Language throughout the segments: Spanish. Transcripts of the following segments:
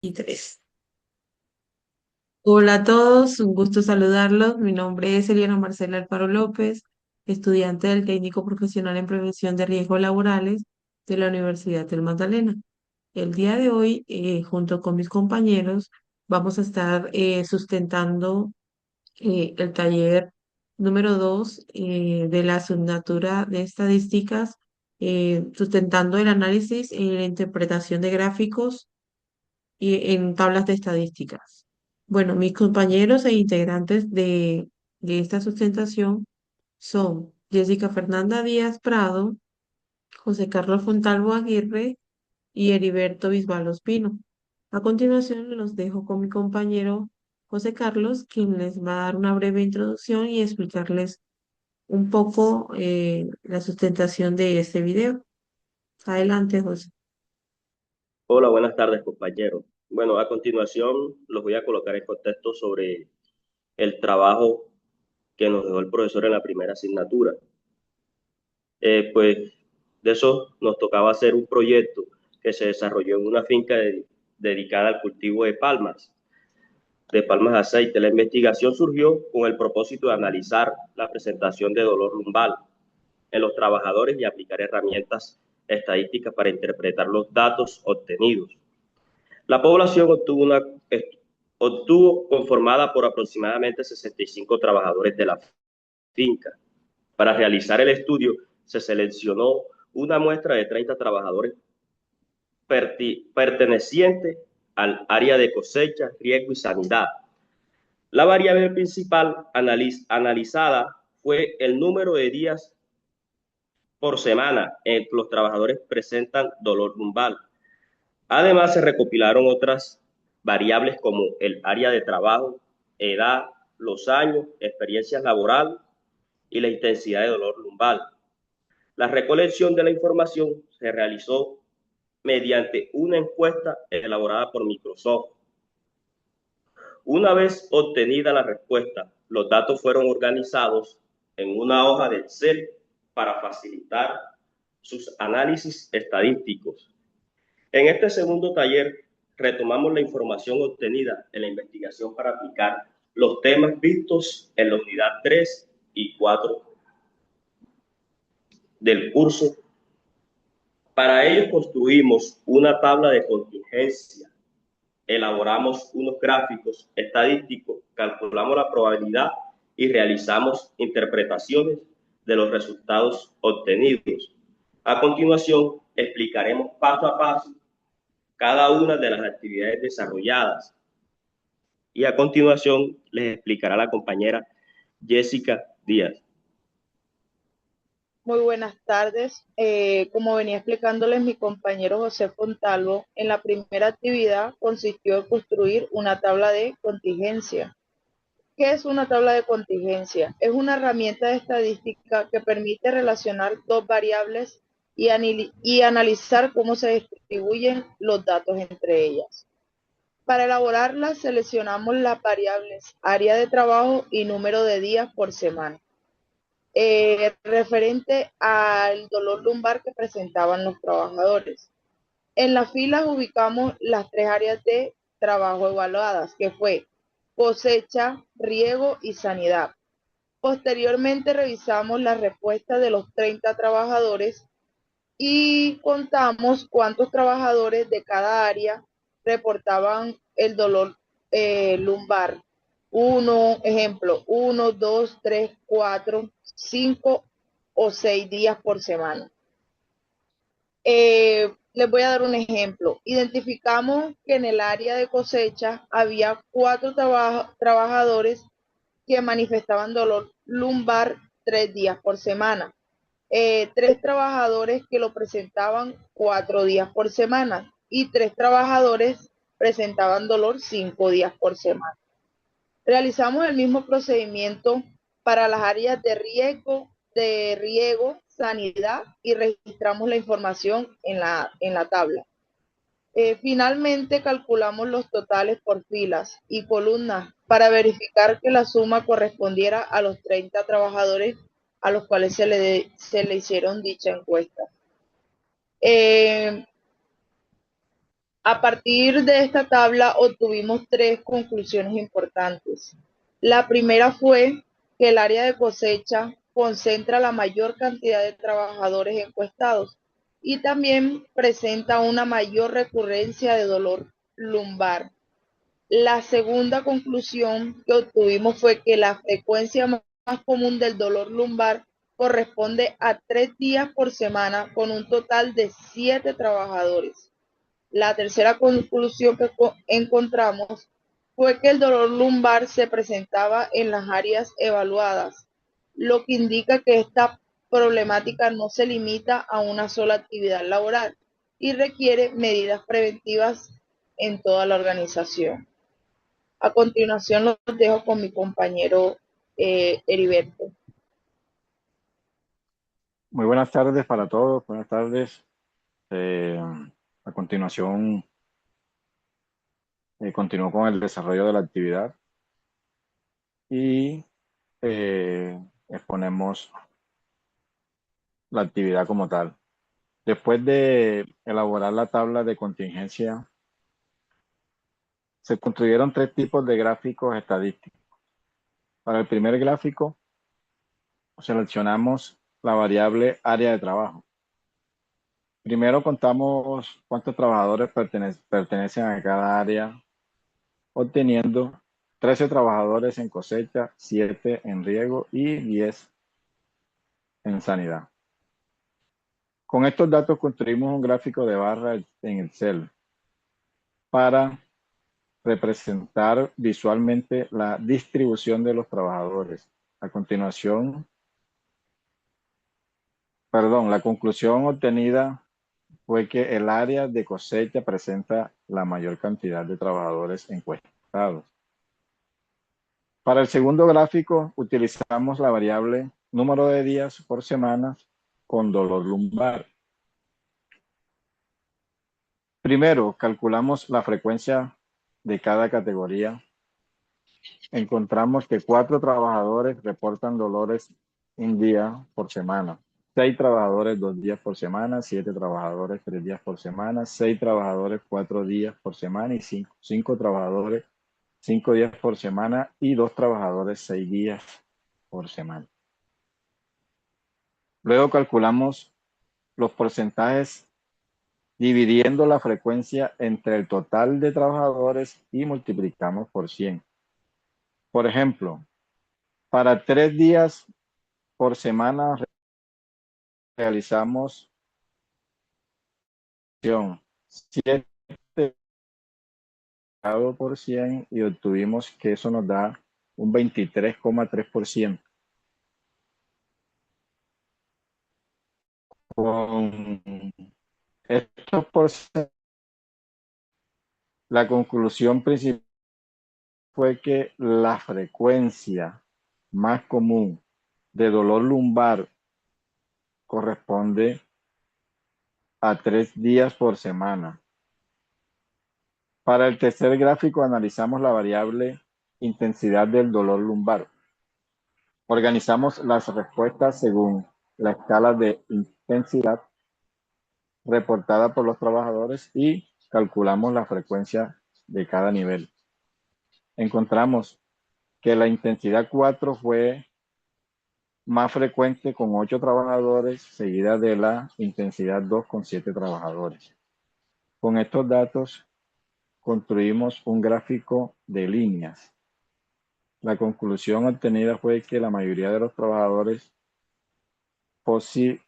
Y tres. Hola a todos, un gusto saludarlos. Mi nombre es Eliana Marcela Alfaro López, estudiante del Técnico Profesional en Prevención de Riesgos Laborales de la Universidad del Magdalena. El día de hoy, junto con mis compañeros, vamos a estar sustentando el taller número 2 de la asignatura de estadísticas, sustentando el análisis y la interpretación de gráficos y en tablas de estadísticas. Bueno, mis compañeros e integrantes de esta sustentación son Jessica Fernanda Díaz Prado, José Carlos Fontalvo Aguirre y Heriberto Bisbal Ospino. A continuación, los dejo con mi compañero José Carlos, quien les va a dar una breve introducción y explicarles un poco la sustentación de este video. Adelante, José. Hola, buenas tardes, compañeros. Bueno, a continuación los voy a colocar en contexto sobre el trabajo que nos dejó el profesor en la primera asignatura. Pues de eso nos tocaba hacer un proyecto que se desarrolló en una finca dedicada al cultivo de palmas de aceite. La investigación surgió con el propósito de analizar la presentación de dolor lumbar en los trabajadores y aplicar herramientas estadísticas para interpretar los datos obtenidos. La población obtuvo conformada por aproximadamente 65 trabajadores de la finca. Para realizar el estudio se seleccionó una muestra de 30 trabajadores pertenecientes al área de cosecha, riego y sanidad. La variable principal analizada fue el número de días por semana en que los trabajadores presentan dolor lumbar. Además, se recopilaron otras variables como el área de trabajo, edad, los años, experiencia laboral y la intensidad de dolor lumbar. La recolección de la información se realizó mediante una encuesta elaborada por Microsoft. Una vez obtenida la respuesta, los datos fueron organizados en una hoja de Excel para facilitar sus análisis estadísticos. En este segundo taller retomamos la información obtenida en la investigación para aplicar los temas vistos en la unidad 3 y 4 del curso. Para ello construimos una tabla de contingencia, elaboramos unos gráficos estadísticos, calculamos la probabilidad y realizamos interpretaciones de los resultados obtenidos. A continuación, explicaremos paso a paso cada una de las actividades desarrolladas. Y a continuación les explicará la compañera Jessica Díaz. Muy buenas tardes. Como venía explicándoles mi compañero José Fontalvo, en la primera actividad consistió en construir una tabla de contingencia. ¿Qué es una tabla de contingencia? Es una herramienta de estadística que permite relacionar dos variables y analizar cómo se distribuyen los datos entre ellas. Para elaborarla, seleccionamos las variables área de trabajo y número de días por semana. Referente al dolor lumbar que presentaban los trabajadores. En las filas ubicamos las tres áreas de trabajo evaluadas, que fue cosecha, riego y sanidad. Posteriormente revisamos la respuesta de los 30 trabajadores y contamos cuántos trabajadores de cada área reportaban el dolor lumbar. Ejemplo, 1, 2, 3, 4, 5 o 6 días por semana. Les voy a dar un ejemplo. Identificamos que en el área de cosecha había 4 trabajadores que manifestaban dolor lumbar 3 días por semana. 3 trabajadores que lo presentaban 4 días por semana y 3 trabajadores presentaban dolor 5 días por semana. Realizamos el mismo procedimiento para las áreas de riego, sanidad y registramos la información en la tabla. Finalmente calculamos los totales por filas y columnas para verificar que la suma correspondiera a los 30 trabajadores a los cuales se le hicieron dicha encuesta. Eh, A partir de esta tabla obtuvimos tres conclusiones importantes. La primera fue que el área de cosecha concentra la mayor cantidad de trabajadores encuestados y también presenta una mayor recurrencia de dolor lumbar. La segunda conclusión que obtuvimos fue que la frecuencia más común del dolor lumbar corresponde a 3 días por semana con un total de 7 trabajadores. La tercera conclusión que encontramos fue que el dolor lumbar se presentaba en las áreas evaluadas, lo que indica que esta problemática no se limita a una sola actividad laboral y requiere medidas preventivas en toda la organización. A continuación los dejo con mi compañero Heriberto. Muy buenas tardes para todos, buenas tardes. A continuación, continúo con el desarrollo de la actividad y exponemos la actividad como tal. Después de elaborar la tabla de contingencia, se construyeron tres tipos de gráficos estadísticos. Para el primer gráfico, seleccionamos la variable área de trabajo. Primero contamos cuántos trabajadores pertenecen a cada área, obteniendo 13 trabajadores en cosecha, 7 en riego y 10 en sanidad. Con estos datos construimos un gráfico de barra en Excel para representar visualmente la distribución de los trabajadores. A continuación, la conclusión obtenida fue que el área de cosecha presenta la mayor cantidad de trabajadores encuestados. Para el segundo gráfico, utilizamos la variable número de días por semana con dolor lumbar. Primero, calculamos la frecuencia de cada categoría. Encontramos que 4 trabajadores reportan dolores un día por semana. 6 trabajadores 2 días por semana, 7 trabajadores 3 días por semana, 6 trabajadores 4 días por semana y 5 trabajadores 5 días por semana y 2 trabajadores 6 días por semana. Luego calculamos los porcentajes dividiendo la frecuencia entre el total de trabajadores y multiplicamos por 100. Por ejemplo, para 3 días por semana realizamos 7 por 100 y obtuvimos que eso nos da un 23,3%. Con estos porcentajes, la conclusión principal fue que la frecuencia más común de dolor lumbar corresponde a 3 días por semana. Para el tercer gráfico analizamos la variable intensidad del dolor lumbar. Organizamos las respuestas según la escala de intensidad reportada por los trabajadores y calculamos la frecuencia de cada nivel. Encontramos que la intensidad 4 fue más frecuente con 8 trabajadores, seguida de la intensidad 2 con 7 trabajadores. Con estos datos construimos un gráfico de líneas. La conclusión obtenida fue que la mayoría de los trabajadores posibles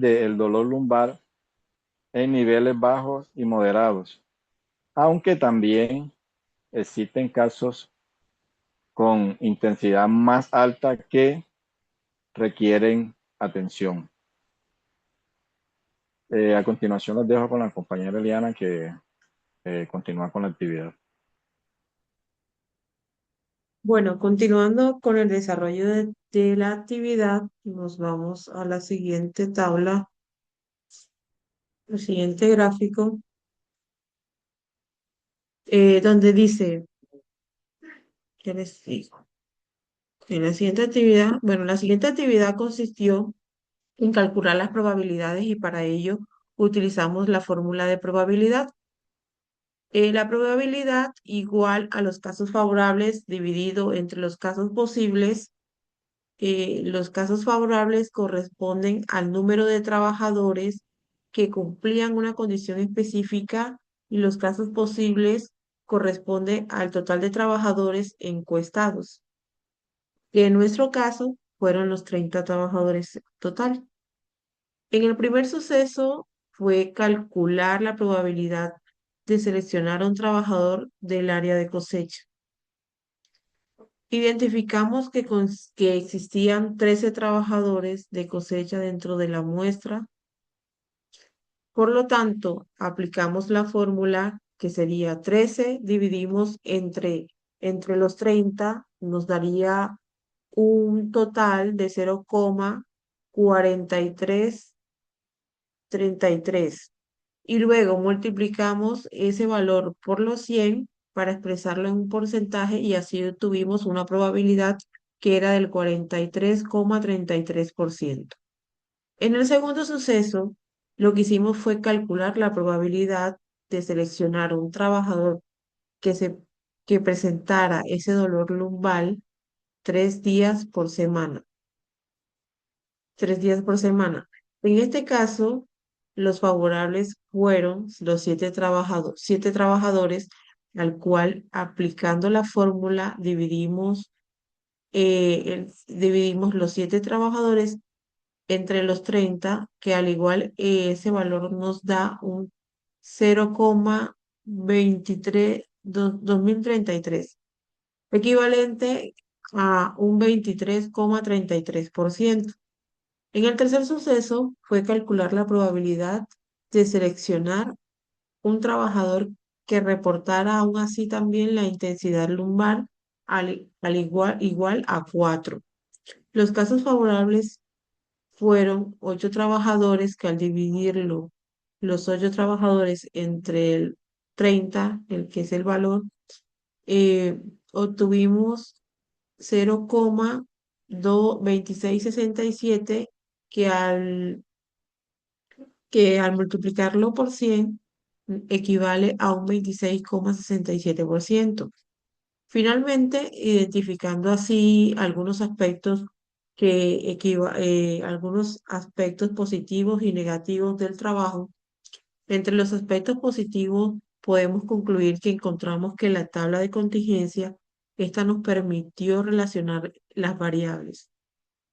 del dolor lumbar en niveles bajos y moderados, aunque también existen casos con intensidad más alta que requieren atención. A continuación los dejo con la compañera Eliana que continúa con la actividad. Bueno, continuando con el desarrollo de la actividad, nos vamos a la siguiente tabla, el siguiente gráfico, donde dice, ¿qué les digo? En la siguiente actividad, bueno, la siguiente actividad consistió en calcular las probabilidades y para ello utilizamos la fórmula de probabilidad. La probabilidad igual a los casos favorables dividido entre los casos posibles. Los casos favorables corresponden al número de trabajadores que cumplían una condición específica y los casos posibles corresponden al total de trabajadores encuestados, que en nuestro caso fueron los 30 trabajadores total. En el primer suceso fue calcular la probabilidad de seleccionar a un trabajador del área de cosecha. Identificamos que existían 13 trabajadores de cosecha dentro de la muestra. Por lo tanto, aplicamos la fórmula que sería 13 dividimos entre los 30, nos daría un total de 0,4333. Y luego multiplicamos ese valor por los 100 para expresarlo en un porcentaje y así obtuvimos una probabilidad que era del 43,33%. En el segundo suceso, lo que hicimos fue calcular la probabilidad de seleccionar un trabajador que, se, que presentara ese dolor lumbar 3 días por semana. 3 días por semana. En este caso, los favorables fueron los 7 trabajadores, al cual aplicando la fórmula dividimos los 7 trabajadores entre los 30, que al igual ese valor nos da un 2033, equivalente a un 23,33%. En el tercer suceso fue calcular la probabilidad de seleccionar un trabajador que reportara aún así también la intensidad lumbar igual a 4. Los casos favorables fueron 8 trabajadores que al dividirlo, los 8 trabajadores entre el 30, el que es el valor, eh, obtuvimos 0,2667 que al multiplicarlo por 100 equivale a un 26,67%. Finalmente, identificando así algunos aspectos positivos y negativos del trabajo. Entre los aspectos positivos podemos concluir que encontramos que la tabla de contingencia, esta nos permitió relacionar las variables.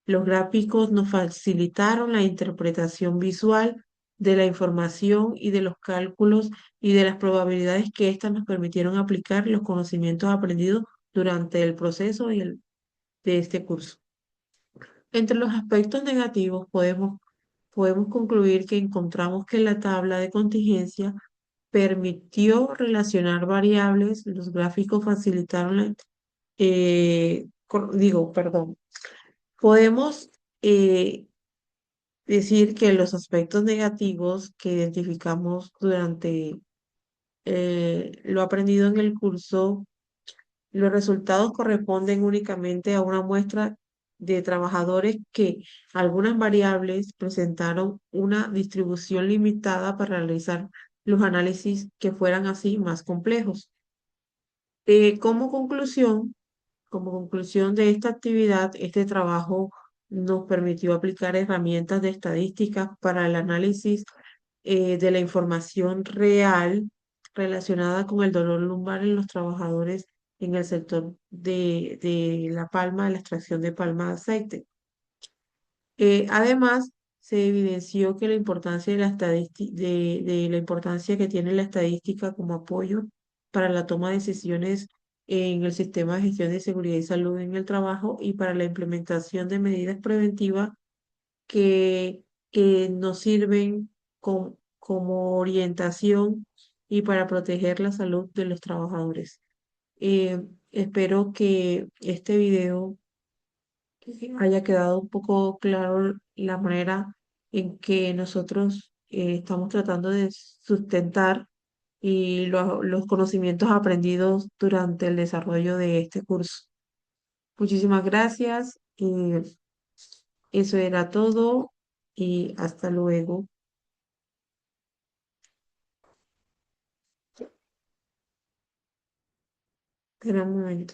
Los gráficos nos facilitaron la interpretación visual de la información y de los cálculos y de las probabilidades que éstas nos permitieron aplicar los conocimientos aprendidos durante el proceso de este curso. Entre los aspectos negativos podemos concluir que encontramos que la tabla de contingencia permitió relacionar variables, los gráficos facilitaron perdón. Podemos decir que los aspectos negativos que identificamos durante lo aprendido en el curso, los resultados corresponden únicamente a una muestra de trabajadores que algunas variables presentaron una distribución limitada para realizar los análisis que fueran así más complejos. Eh, como conclusión, Como conclusión de esta actividad, este trabajo nos permitió aplicar herramientas de estadísticas para el análisis de la información real relacionada con el dolor lumbar en los trabajadores en el sector de la palma, de la extracción de palma de aceite. Además, se evidenció que la importancia de la importancia que tiene la estadística como apoyo para la toma de decisiones en el sistema de gestión de seguridad y salud en el trabajo y para la implementación de medidas preventivas que, que nos sirven como orientación y para proteger la salud de los trabajadores. Espero que este video haya quedado un poco claro la manera en que nosotros estamos tratando de sustentar y los conocimientos aprendidos durante el desarrollo de este curso. Muchísimas gracias. Eso era todo. y hasta luego. Espera un momento.